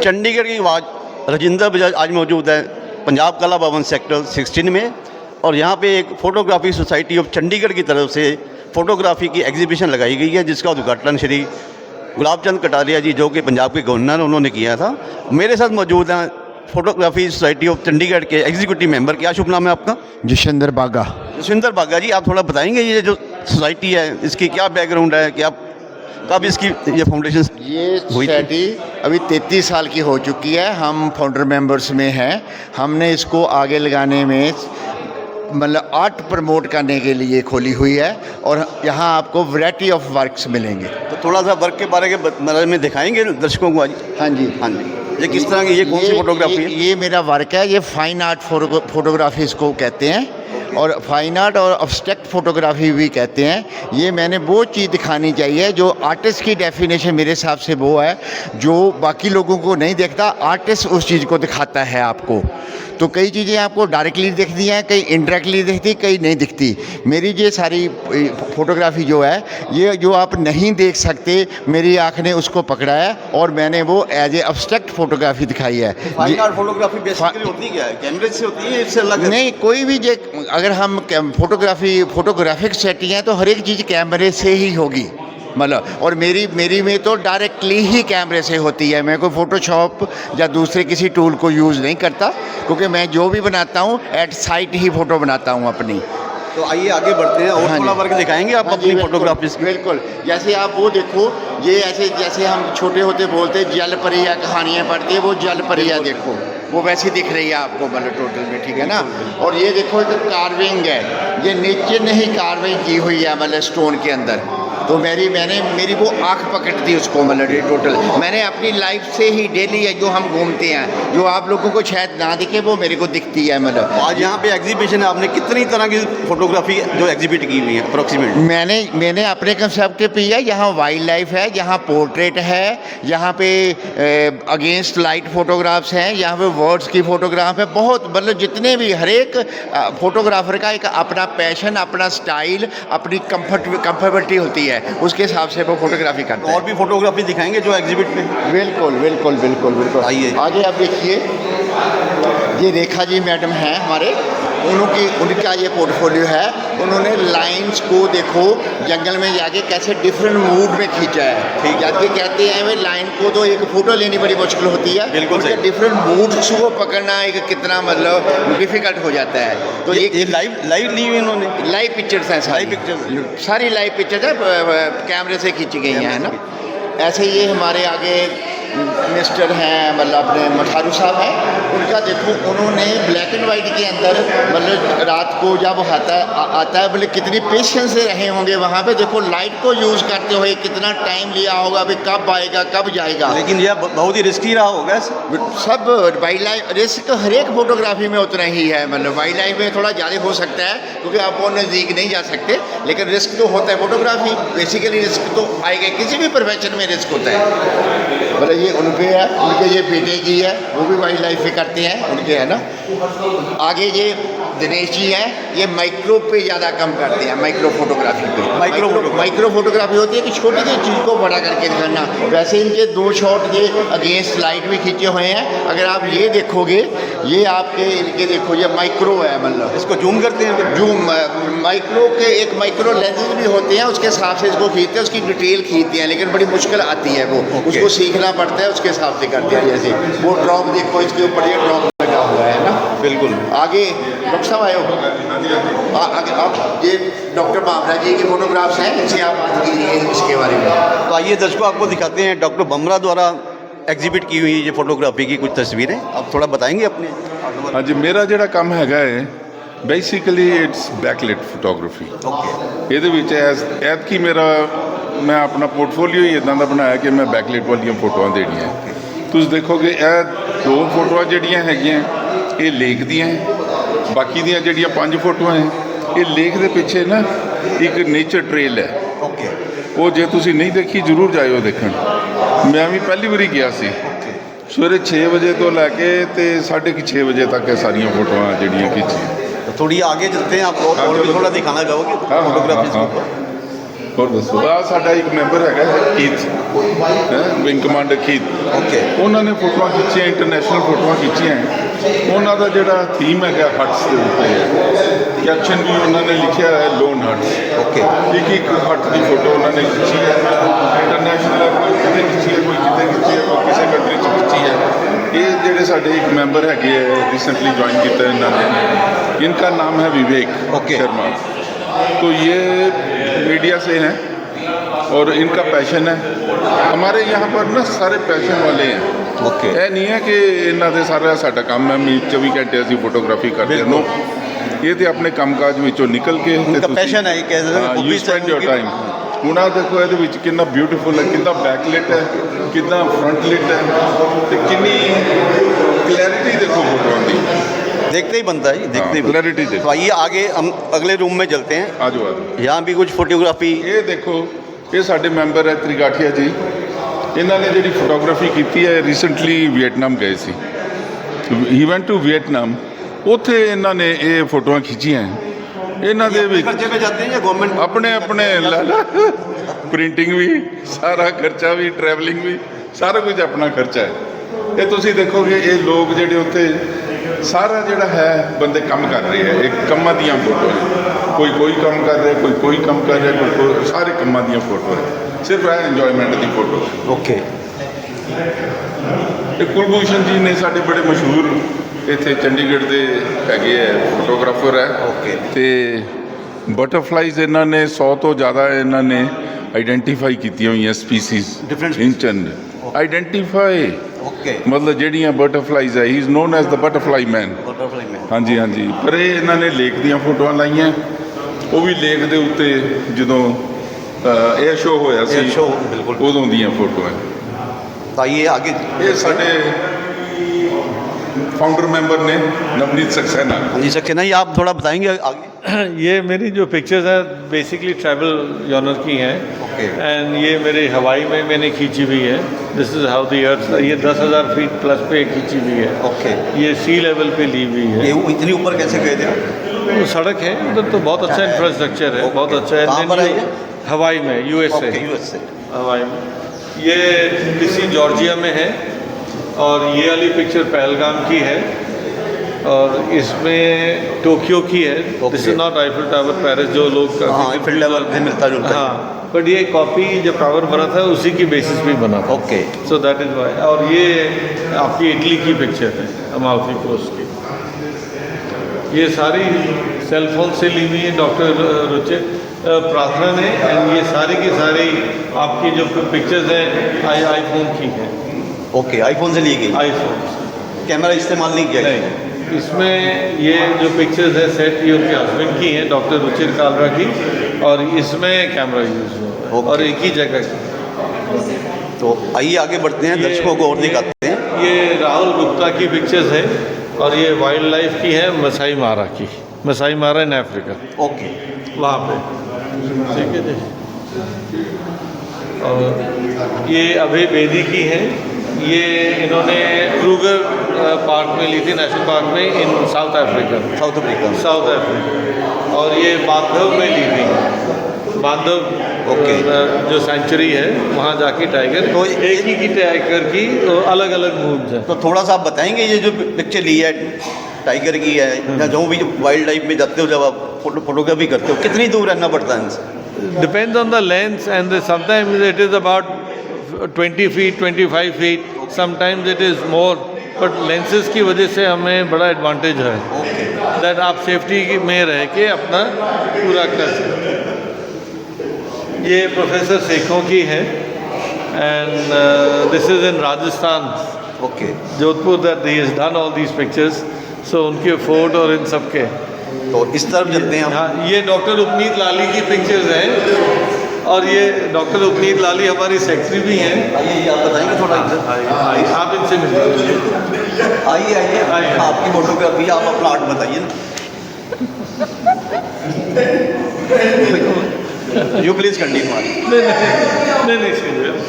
चंडीगढ़ की आवाज़ राजेंद्र बजाज आज मौजूद है पंजाब कला भवन सेक्टर 16 में, और यहाँ पे एक फ़ोटोग्राफी सोसाइटी ऑफ चंडीगढ़ की तरफ से फ़ोटोग्राफी की एग्जीबिशन लगाई गई है, जिसका उद्घाटन श्री गुलाब चंद कटारिया जी, जो कि पंजाब के गवर्नर, उन्होंने किया था। मेरे साथ मौजूद हैं फ़ोटोग्राफी सोसाइटी ऑफ चंडीगढ़ के एग्जीक्यूटिव मेंबर। क्या शुभ नाम है आपका? जशविंदर बागा। जसविंदर बागा जी, आप थोड़ा बताएंगे ये जो सोसाइटी है इसकी क्या बैकग्राउंड है, क्या कब इसकी ये फाउंडेशन ये हुई थी? सोसाइटी अभी 33 साल की हो चुकी है। हम फाउंडर मेंबर्स में हैं। हमने इसको आगे लगाने में मतलब आर्ट प्रमोट करने के लिए खोली हुई है, और यहाँ आपको वैरायटी ऑफ वर्क्स मिलेंगे। तो थोड़ा सा वर्क के बारे में दिखाएंगे दर्शकों को आज? हाँ जी, हाँ जी। ये किस तरह की, ये कौन सी फोटोग्राफी है? ये मेरा वर्क है। ये फाइन आर्ट फोटोग्राफी इसको कहते हैं, और फाइन आर्ट और अब्स्ट्रैक्ट फोटोग्राफी भी कहते हैं। ये मैंने वो चीज़ दिखानी चाहिए जो आर्टिस्ट की डेफिनेशन मेरे हिसाब से वो है जो बाकी लोगों को नहीं देखता। आर्टिस्ट उस चीज़ को दिखाता है आपको। तो कई चीज़ें आपको डायरेक्टली दिखती हैं, कई इनडायरेक्टली दिखती, कई नहीं दिखती। मेरी ये सारी फोटोग्राफी जो है, ये जो आप नहीं देख सकते, मेरी आँख ने उसको पकड़ा है और मैंने वो एज ए अब्स्ट्रैक्ट फोटोग्राफी दिखाई है। फाइन आर्ट फोटोग्राफी बेसिकली होती क्या है? कैमरे से होती है, इससे अलग है? नहीं, कोई भी अगर हम फोटोग्राफिक सेटिंग है तो हर एक चीज़ कैमरे से ही होगी, मतलब। और मेरी में तो डायरेक्टली ही कैमरे से होती है। मैं कोई फ़ोटोशॉप या दूसरे किसी टूल को यूज़ नहीं करता, क्योंकि मैं जो भी बनाता हूँ एट साइट ही फ़ोटो बनाता हूँ अपनी। तो आइए आगे बढ़ते हैं और हाँ थोड़ा जी। वर्क दिखाएंगे आप हाँ जी, अपनी फोटोग्राफी की? बिल्कुल। जैसे आप वो देखो, ये ऐसे जैसे हम छोटे होते बोलते जल परिया कहानियाँ पढ़ते हैं, वो जल परिया देखो, वो वैसी दिख रही है आपको, मतलब टोटल में, ठीक है ना। और ये देखो एक कार्विंग है, ये नीचे नहीं कार्विंग की हुई है, मतलब स्टोन के अंदर। तो मेरी वो आँख पकड़ती उसको, मतलब टोटल मैंने अपनी लाइफ से ही डेली है जो हम घूमते हैं, जो आप लोगों को शायद ना दिखे, वो मेरे को दिखती है, मतलब। आज यहाँ पे एग्जीबिशन है, आपने कितनी तरह की फोटोग्राफी जो एग्जिबिट की हुई है अप्रोक्सीमेट? मैंने अपने कंसेप्ट पे है। यहाँ वाइल्ड लाइफ है, यहाँ पोर्ट्रेट है, यहाँ पे अगेंस्ट लाइट फोटोग्राफ्स हैं, यहाँ पे वर्ड्स की फोटोग्राफ है। बहुत, मतलब जितने भी, हर एक फोटोग्राफर का एक अपना पैशन, अपना स्टाइल, अपनी कंफर्टेबिलिटी होती है, उसके हिसाब से वो फोटोग्राफी करता है। और भी फोटोग्राफी दिखाएंगे जो एग्जिबिट में? बिल्कुल बिल्कुल बिल्कुल बिल्कुल। आइए आगे आप देखिए, ये रेखा जी मैडम हैं हमारे, उनका ये पोर्टफोलियो है। उन्होंने लाइंस को देखो जंगल में जाके कैसे डिफरेंट मूड में खींचा है। ठीक है, कहते हैं वे लाइन को तो एक फ़ोटो लेनी बड़ी मुश्किल होती है, बिल्कुल सही। डिफरेंट मूड्स को पकड़ना एक कितना, मतलब डिफ़िकल्ट हो जाता है। तो ये लाइव ली हुई इन्होंने? लाइव पिक्चर्स हैं, सारी लाइव पिक्चर्स है, कैमरे से खींची गई हैं, है ना। ऐसे ये हमारे आगे मिस्टर हैं, मतलब अपने मठारू साहब हैं, उनका देखो, उन्होंने ब्लैक एंड वाइट के अंदर, मतलब रात को जब आता है, बोले कितनी पेशेंस से रहे होंगे वहाँ पे। देखो लाइट को यूज़ करते हुए कितना टाइम लिया होगा, अभी कब आएगा कब जाएगा। लेकिन यह बहुत ही रिस्की रहा होगा। सब वाइल्ड लाइफ रिस्क हर एक फोटोग्राफी में उतना ही है, मतलब वाइल्ड लाइफ में थोड़ा ज़्यादा हो सकता है क्योंकि आप वो नज़दीक नहीं जा सकते, लेकिन रिस्क तो होता है। फोटोग्राफी बेसिकली रिस्क तो आएगा, किसी भी प्रोफेशन में रिस्क होता है। मतलब ये उनके है, उनके ये बेटे की है, वो भी वाइल्ड लाइफ में करते हैं, उनके है ना। आगे ये दिनेश जी हैं, ये माइक्रो पे ज़्यादा कम करते हैं, माइक्रो फोटोग्राफी पे। माइक्रो फोटोग्राफी होती है कि छोटी सी चीज़ को बड़ा करके दिखाना। वैसे इनके 2 शॉट ये अगेंस्ट लाइट भी खींचे हुए हैं। अगर आप ये देखोगे, ये आपके इनके देखो, ये माइक्रो है, मतलब इसको जूम करते हैं? जूम माइक्रो के एक माइक्रो लेंसेज भी होते हैं, उसके हिसाब से इसको खींचते हैं, उसकी डिटेल खींचते हैं, लेकिन बड़ी मुश्किल आती है वो, उसको सीखना पड़ता है, उसके हिसाब से करते हैं। जैसे वो ड्रॉप देखो, इसके ऊपर ये ड्रॉप लगा हुआ है ना। बिल्कुल। आगे डॉक्टर साहब आए हो, आगे आप, ये डॉक्टर बामरा जी की फोटोग्राफ्स हैं, इनसे आप बात कीजिए इसके बारे में। तो आइए दर्शकों आपको दिखाते हैं डॉक्टर बमरा द्वारा एग्जिबिट की हुई ये फोटोग्राफी की कुछ तस्वीरें। आप थोड़ा बताएंगे अपने? हाँ जी, मेरा ਜਿਹੜਾ ਕੰਮ ਹੈਗਾ ਹੈ ਬੇਸਿਕਲੀ ਇਟਸ ਬੈਕਲਾਈਟ ਫੋਟੋਗ੍ਰਾਫੀ। ਇਹਦੇ ਵਿੱਚ ਐਤਕੀ ਮੈਂ ਆਪਣਾ ਪੋਰਟਫੋਲੀਓ ਹੀ ਇਦਾਂ ਦਾ ਬਣਾਇਆ ਕਿ ਮੈਂ ਬੈਕਲਾਈਟ ਵਾਲੀਆਂ ਫੋਟੋਆਂ ਦੇਣੀਆਂ। ਤੁਸੀਂ ਦੇਖੋਗੇ ਇਹ 2 ਫੋਟੋਆਂ ਜਿਹੜੀਆਂ ਹੈਗੀਆਂ ਇਹ ਲੇਕ ਦੀਆਂ, ਬਾਕੀ ਦੀਆਂ ਜਿਹੜੀਆਂ 5 ਫੋਟੋਆਂ ਹੈ ਇਹ ਲੇਕ ਦੇ ਪਿੱਛੇ ਨਾ ਇੱਕ ਨੇਚਰ ਟ੍ਰੇਲ ਹੈ। ਉਹ ਜੇ ਤੁਸੀਂ ਨਹੀਂ ਦੇਖੀ ਜ਼ਰੂਰ ਜਾਇਓ ਦੇਖਣ। ਮੈਂ ਵੀ ਪਹਿਲੀ ਵਾਰੀ ਗਿਆ ਸੀ, ਸਵੇਰੇ 6 ਵਜੇ ਤੋਂ ਲੈ ਕੇ ਤੇ 6:30 ਵਜੇ तक ये सारियाँ फोटोआँ जड़ियाँ खींची। तो थोड़ी आगे चलते हैं, आप और भी थोड़ा दिखाना चाहोगे फोटोग्राफी? ਹੋਰ ਦੱਸੋ ਆ ਸਾਡਾ ਇੱਕ ਮੈਂਬਰ ਹੈਗਾ ਕੀਤ ਵਿੰਗ ਕਮਾਂਡਰ ਕੀਤ ओके ਉਹਨਾਂ ਨੇ ਫੋਟੋਆਂ ਖਿੱਚੀਆਂ ਇੰਟਰਨੈਸ਼ਨਲ ਫੋਟੋਆਂ ਖਿੱਚੀਆਂ ਉਹਨਾਂ ਦਾ ਜਿਹੜਾ ਥੀਮ ਹੈਗਾ ਹਟਸ ਦੇ ਉੱਤੇ ਹੈ ਕੈਪਸ਼ਨ ਵੀ ਉਹਨਾਂ ਨੇ ਲਿਖਿਆ ਹੈ ਲੋਨ ਹਟਸ ओके ਇੱਕ ਹਟ ਦੀ ਫੋਟੋ ਉਹਨਾਂ ਨੇ ਖਿੱਚੀ ਹੈ ਇੰਟਰਨੈਸ਼ਨਲ ਕੋਈ ਕਿਤੇ ਖਿੱਚੀ ਹੈ ਕੋਈ ਕਿਤੇ ਖਿੱਚੀ ਹੈ ਕੋਈ ਕਿਸੇ ਕੰਟਰੀ 'ਚ ਖਿੱਚੀ ਹੈ ਇਹ ਜਿਹੜੇ ਸਾਡੇ ਇੱਕ ਮੈਂਬਰ ਹੈਗੇ ਹੈ रिसेंटली ज्वाइन किया है इन्होंने इनका नाम है विवेक ओके। शर्मा तो ये मीडिया से हैं और इनका पैशन है हमारे यहाँ पर ना सारे पैशन वाले हैं ओके ਇਹ ਨਹੀਂ ਹੈ ਕਿ ਇਹਨਾਂ ਦੇ ਸਾਰਾ ਸਾਡਾ ਕੰਮ ਹੈ ਵੀ 24 ਘੰਟੇ ਅਸੀਂ ਫੋਟੋਗ੍ਰਾਫੀ ਕਰਦੇ ਹਾਂ ਨੋ ਇਹ ਤੇ ਆਪਣੇ ਕੰਮਕਾਜ ਵਿੱਚੋਂ ਨਿਕਲ ਕੇ उनका पैशन है ये कह सकते हैं ਯੂ ਸਪੈਂਡ ਯੋਰ ਟਾਈਮ ਹੁਣ ਆਹ ਦੇਖੋ ਇਹਦੇ ਵਿੱਚ ਕਿੰਨਾ ਬਿਊਟੀਫੁਲ ਹੈ ਕਿੰਨਾ ਬੈਕਲਿਟ ਹੈ ਕਿੰਨਾ ਫਰੰਟ ਲਿਟ ਹੈ ਤੇ ਕਿੰਨੀ ਕਲੈਰਿਟੀ ਦੇਖੋ ਫੋਟੋਆਂ ਦੀ देखते ही बनता है ये, देखते ही बनता क्लैरिटी है। देखो तो आइए आगे हम अगले रूम में चलते हैं ਆ ਜਾਓ ਆ ਜਾਓ यहाँ भी कुछ फोटोग्राफी ਇਹ ਦੇਖੋ ਇਹ ਸਾਡੇ ਮੈਂਬਰ ਹੈ ਤ੍ਰਿਗਾਠੀਆ ਜੀ ਇਹਨਾਂ ਨੇ ਜਿਹੜੀ ਫੋਟੋਗ੍ਰਾਫੀ ਕੀਤੀ ਹੈ ਰੀਸੈਂਟਲੀ ਵੀਅਤਨਾਮ ਗਏ ਸੀ ਹੀ ਵੈਂਟ ਟੂ ਵੀਅਤਨਾਮ ਉੱਥੇ ਇਹਨਾਂ ਨੇ ਇਹ ਫੋਟੋਆਂ ਖਿੱਚੀਆਂ ਇਹਨਾਂ ਦੇ ਵਿੱਚ खर्चे पे जाते हैं या गवर्नमेंट ਆਪਣੇ ਆਪਣੇ ਪ੍ਰਿੰਟਿੰਗ ਵੀ ਸਾਰਾ ਖਰਚਾ ਵੀ ਟਰੈਵਲਿੰਗ ਵੀ ਸਾਰਾ ਕੁਝ ਆਪਣਾ ਖਰਚਾ ਹੈ ਇਹ ਤੁਸੀਂ ਦੇਖੋਗੇ ਇਹ ਲੋਕ ਜਿਹੜੇ ਉੱਥੇ ਸਾਰਾ ਜਿਹੜਾ ਹੈ ਬੰਦੇ ਕੰਮ ਕਰ ਰਹੇ ਹੈ ਇਹ ਕੰਮਾਂ ਦੀਆਂ ਫੋਟੋ ਹੈ ਕੋਈ ਕੰਮ ਕਰ ਰਿਹਾ ਕੋਈ ਕੰਮ ਕਰ ਰਿਹਾ ਕੋਈ ਸਾਰੇ ਕੰਮਾਂ ਦੀਆਂ ਫੋਟੋ ਹੈ ਸਿਰਫ ਇਹ ਇੰਜੋਇਮੈਂਟ ਦੀ ਫੋਟੋ ਹੈ ओके ਇਹ ਕੁਲਭੂਸ਼ਣ ਜੀ ਨੇ ਸਾਡੇ ਬੜੇ ਮਸ਼ਹੂਰ ਇੱਥੇ ਚੰਡੀਗੜ੍ਹ ਦੇ ਹੈਗੇ ਹੈ ਫੋਟੋਗ੍ਰਾਫਰ ਹੈ ओके ਤੇ ਬਟਰਫਲਾਈਜ਼ ਇਹਨਾਂ ਨੇ 100 ਤੋਂ ਜ਼ਿਆਦਾ ਇਹਨਾਂ ਨੇ ਆਈਡੈਂਟੀਫਾਈ ਕੀਤੀਆਂ ਹੋਈਆਂ ਸਪੀਸੀਜ਼ Different ਇਨ ਚੰਦ ਆਈਡੈਂਟੀਫਾਈ ओके ਮਤਲਬ ਜਿਹੜੀਆਂ ਬਟਰਫਲਾਈਜ਼ ਹੈ ਹੀ is non as the butterfly man butterfly में ਹਾਂਜੀ ਹਾਂਜੀ ਪਰ ਇਹ ਇਹਨਾਂ ਨੇ ਲੇਕ ਦੀਆਂ ਫੋਟੋਆਂ ਲਾਈਆਂ ਉਹ ਵੀ ਲੇਕ ਦੇ ਉੱਤੇ ਜਦੋਂ 에ਅਰ ਸ਼ੋਅ ਹੋਇਆ ਸੀ Air show, ਬਿਲਕੁਲ। ਉਦੋਂ ਦੀਆਂ ਫੋਟੋਆਂ तो आइए आगे ਇਹ ਸਾਡੇ फाउंडर मेंबर ने नवनीत सक्सेना जी सक्सेना ये आप थोड़ा बताएंगे आगे ये मेरी जो पिक्चर्स हैं बेसिकली ट्रैवल जॉनर की हैं ओके एंड ये मेरे हवाई में मैंने खींची हुई है this is how the earth ये 10,000 फीट प्लस पे खींची हुई है ओके ये सी लेवल पे ली हुई है ये इतनी ऊपर कैसे गए थे आप वो सड़क है उधर तो बहुत अच्छा इंफ्रास्ट्रक्चर है ओके। बहुत अच्छा कहाँ पर है है ये? हवाई में यूएसए ओके यूएस से हवाई में ये डीसी जॉर्जिया में है और ये वाली पिक्चर पहलगाम की है और इसमें टोक्यो की है this is not Eiffel tower Paris जो लोग हाँ आईफिल टावर से मिलता जुलता है हाँ बट ये कॉपी जब टावर बना था उसी की बेसिस पे बना था okay so that is why और ये आपकी इटली की पिक्चर है अमाल्फी कोस्ट की ये सारी सेल फोन से ली हुई है डॉक्टर रुचिर प्रार्थना ने एंड ये सारी की सारी आपकी जो पिक्चर्स हैं आईफोन की है ओके आईफोन से ली गई आईफोन कैमरा इस्तेमाल नहीं किया गया नहीं इसमें ये जो पिक्चर्स है सेट ये उनके हस्बैंड की हैं डॉक्टर रुचिर कालरा की और इसमें कैमरा यूज़ हुआ है ओके। और एक ही जगह की तो आइए आगे बढ़ते हैं ये- दर्शकों को और दिखाते हैं ये राहुल गुप्ता की पिक्चर्स है और ये वाइल्ड लाइफ की है मसाई मारा की मसाई मारा इन अफ्रीका ओके वहाँ पे ठीक है जी और ये अभय बेदी की है ये इन्होंने क्रूगर पार्क में ली थी नेशनल पार्क में इन साउथ अफ्रीका साउथ अफ्रीका में साउथ अफ्रीका और ये बांधव में ली थी बांधव ओके। जो सेंचुरी है वहाँ जाके टाइगर तो एक ही की टाइगर की तो अलग अलग मूव्स हैं तो थोड़ा सा आप बताएंगे ये जो पिक्चर ली है टाइगर की है या जो भी वाइल्ड लाइफ में जाते हो जब आप फोटोग्राफी करते हो कितनी दूर रहना पड़ता है इनसे depends on the length and sometimes it is about 20 feet 25 feet sometimes it is more but lenses की वजह से हमें बड़ा एडवांटेज है ओके दैट आप सेफ्टी में रह के अपना पूरा कर सकते ये प्रोफेसर सेखों की है and this is in Rajasthan okay Jodhpur that he has done all these pictures so उनके फोर्ट और इन सब के तो इस तरफ चलते हैं हम हाँ ये डॉक्टर उपनीत लाली की पिक्चर्स हैं और ये डॉक्टर उपनीत लाली हमारी सेक्रेटरी भी हैं आइए ये आप बताएंगे थोड़ा इधर आप इनसे मिलिए आइए आइए आइए। आपकी फोटोग्राफी आप अपना आर्ट बताइए ना यू प्लीज कंटिन्यू नहीं serious।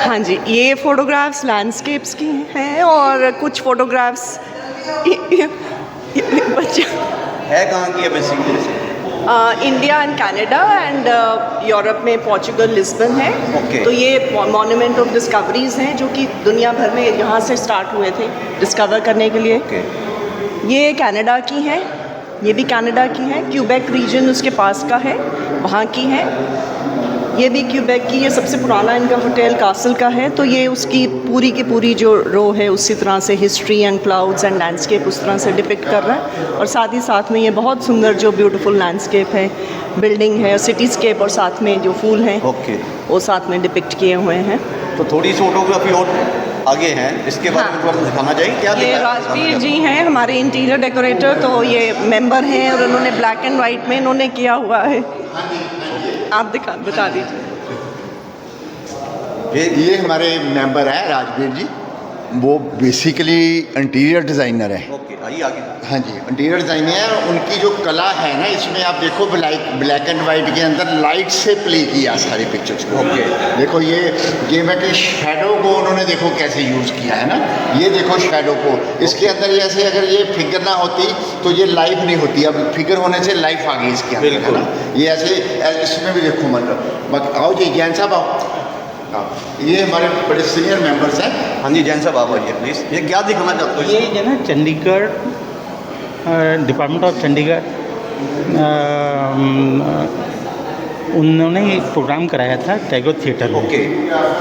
हाँ जी ये फ़ोटोग्राफ्स लैंडस्केप्स की हैं और कुछ फ़ोटोग्राफ्स बच्चा है कहाँ की है basically India and Canada and Europe में पोर्चुगल लिस्बन है। Okay. तो ये मॉन्यूमेंट ऑफ डिस्कवरीज हैं जो कि दुनिया भर में यहाँ से स्टार्ट हुए थे डिस्कवर करने के लिए। ओके ये कनाडा की है, ये भी कनाडा की है, क्यूबेक रीजन उसके पास का है, वहाँ की है। ये भी क्यूबेक की, ये सबसे पुराना इनका होटल कासल का है। तो ये उसकी पूरी की पूरी जो रो है उसी तरह से history and clouds and landscape उस तरह से डिपिक्ट कर रहा है। और साथ ही साथ में ये बहुत सुंदर जो ब्यूटीफुल लैंडस्केप है, बिल्डिंग है, सिटीस्केप और साथ में जो फूल हैं ओके। वो साथ में डिपिक्ट किए हुए हैं। तो थोड़ी सी फोटोग्राफी और आगे हैं, इसके बारे में थोड़ा दिखाना चाहिए क्या? ये राजवीर जी हैं हमारे इंटीरियर डेकोरेटर। तो ये मेंबर हैं और उन्होंने ब्लैक एंड वाइट में इन्होंने किया हुआ है। आप बता दीजिए। ये हमारे मेंबर हैं राजवीर जी, वो बेसिकली इंटीरियर डिज़ाइनर है। ओके आइए आगे। हाँ जी, इंटीरियर डिज़ाइनर है। उनकी जो कला है ना, इसमें आप देखो ब्लैक एंड वाइट के अंदर लाइट से प्ले किया सारे पिक्चर्स को। ओके। देखो ये मैं कि शैडो को उन्होंने देखो कैसे यूज़ किया है ना, ये देखो शैडो को इसके अंदर ऐसे, अगर ये फिगर ना होती तो ये लाइफ नहीं होती। अब फिगर होने से लाइफ आ गई इसके अंदर है ना। ये ऐसे इसमें भी देखो मतलब। आओ जी जैन साहब आओ। ये हमारे बड़े सीनियर मेंबर्स हैं। हाँ जी जैन साहब आप आइए प्लीज़। ये क्या दिखाना चाहते हो? ये जो ना चंडीगढ़ डिपार्टमेंट ऑफ चंडीगढ़ उन्होंने एक प्रोग्राम कराया था टैगोर थिएटर में। Okay.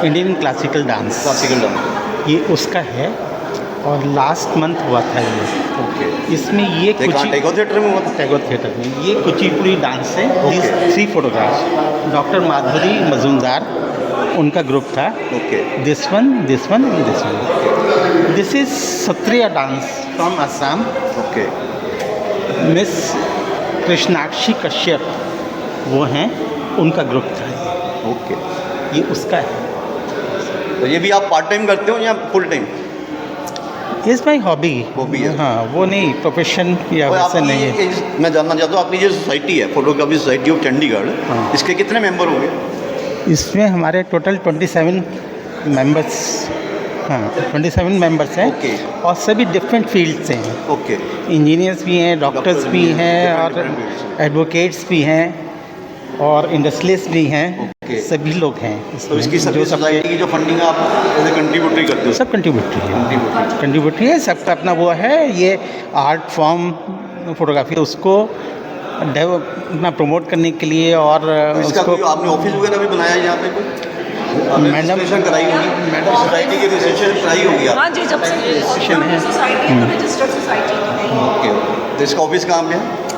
Indian classical dance. Classical dance ये उसका है और लास्ट मंथ हुआ था ये। ओके। इसमें ये टैगोर थिएटर में हुआ था? टैगोर थिएटर में ये कुचिपुड़ी डांस है। Okay. 3 photographs doctor Madhuri Majumdar उनका ग्रुप था। Okay. This one this one this one. This is Sattriya dance from Assam. Okay. Miss Krishnakshi Kashyap वो हैं, उनका ग्रुप था। ओके। ये उसका है। तो ये भी आप पार्ट टाइम करते हो या full time? Is my hobby. Hobby है। हाँ, वो नहीं प्रोफेशन या और वैसे आपकी नहीं है। मैं जानना चाहता हूँ, आपकी जो सोसाइटी है फोटोग्राफी सोसाइटी ऑफ चंडीगढ़, हाँ। इसके कितने मेंबर होंगे? इसमें हमारे टोटल 27 मेंबर्स, हाँ 27 मेंबर्स हैं। ओके। और सभी डिफरेंट फील्ड से हैं। ओके। इंजीनियर्स भी हैं, डॉक्टर्स डॉक्टर भी भी हैं, हैं different- और different fields से। एडवोकेट्स भी हैं और इंडस्ट्रियलिस्ट भी हैं। ओके। सभी लोग हैं तो इसमें। इसकी जो सभी सोसाइटी की जो फंडिंग आप एज ए कंट्रीब्यूटरी करते हो? सब कंट्रीब्यूटरी है। Contributory। कंट्रीब्यूटरी है, सबका अपना वो है। ये आर्ट फॉर्म फोटोग्राफी उसको अपना प्रमोट करने के लिए और तो इसका उसको कोई आपने ऑफिस वगैरह भी बनाया है यहाँ पे कोई? मैडम- रजिस्ट्रेशन कराई होगी? मैडम सोसाइटी की रजिस्ट्रेशन कराई होगी आप? हाँ जी, जब से Registration है। सोसाइटी तो रजिस्टर्ड सोसाइटी है। ओके। तो इसका ऑफिस कहाँ पे है?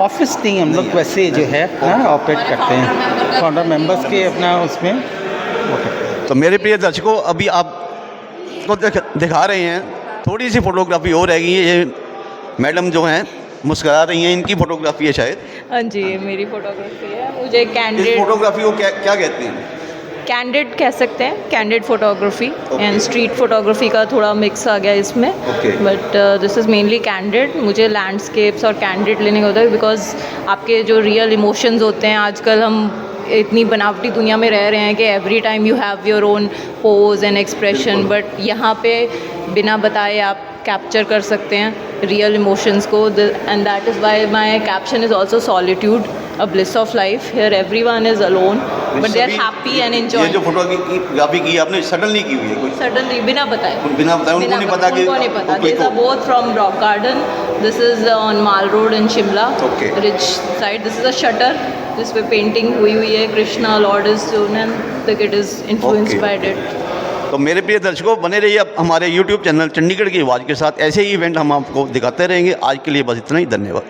ऑफिस नहीं, हम लोग वैसे जो है अपना ऑपरेट करते हैं। फाउंडर मेंबर्स के अपना उसमें वो करते हैं। तो मेरे प्रिय दर्शकों, अभी आप को दिखा रहे हैं थोड़ी सी फोटोग्राफी हो रह गई है। ये मैडम जो हैं मुस्कुरा रही हैं, इनकी फोटोग्राफी है शायद। हाँ जी, ये मेरी फोटोग्राफी है। मुझे इस कैंडिड फोटोग्राफी को क्या कहते हैं? कैंडिड कह सकते हैं, candid photography Okay. And street photography का थोड़ा मिक्स आ गया इसमें। Okay. But this is mainly candid. मुझे लैंडस्केप्स और कैंडिड लेने का होता है बिकॉज आपके जो रियल इमोशंस होते हैं, आजकल हम इतनी बनावटी दुनिया में रह रहे हैं कि every time you have your own pose and expression, but यहाँ पे बिना बताए आप कैप्चर कर सकते हैं रियल इमोशंस को। And that is why my caption is also solitude, a bliss of life. Here everyone is alone, but they are सभी- happy and ये enjoying. जो फोटोग्राफी की आपने सडनली की हुई है कोई? Suddenly, बिना बताए। बिना बताए उनको नहीं पता कि उनको नहीं पता। कोई These are both from Rock Garden. This is on Mall Road in Shimla, Okay. Ridge side. This is a shutter. जिस पे पेंटिंग हुई हुई है, Krishna lord is shown and the kid is influenced by it. तो मेरे प्रिय दर्शकों, बने रहिए अब हमारे YouTube चैनल चंडीगढ़ की आवाज़ के साथ। ऐसे ही इवेंट हम आपको दिखाते रहेंगे। आज के लिए बस इतना ही, धन्यवाद।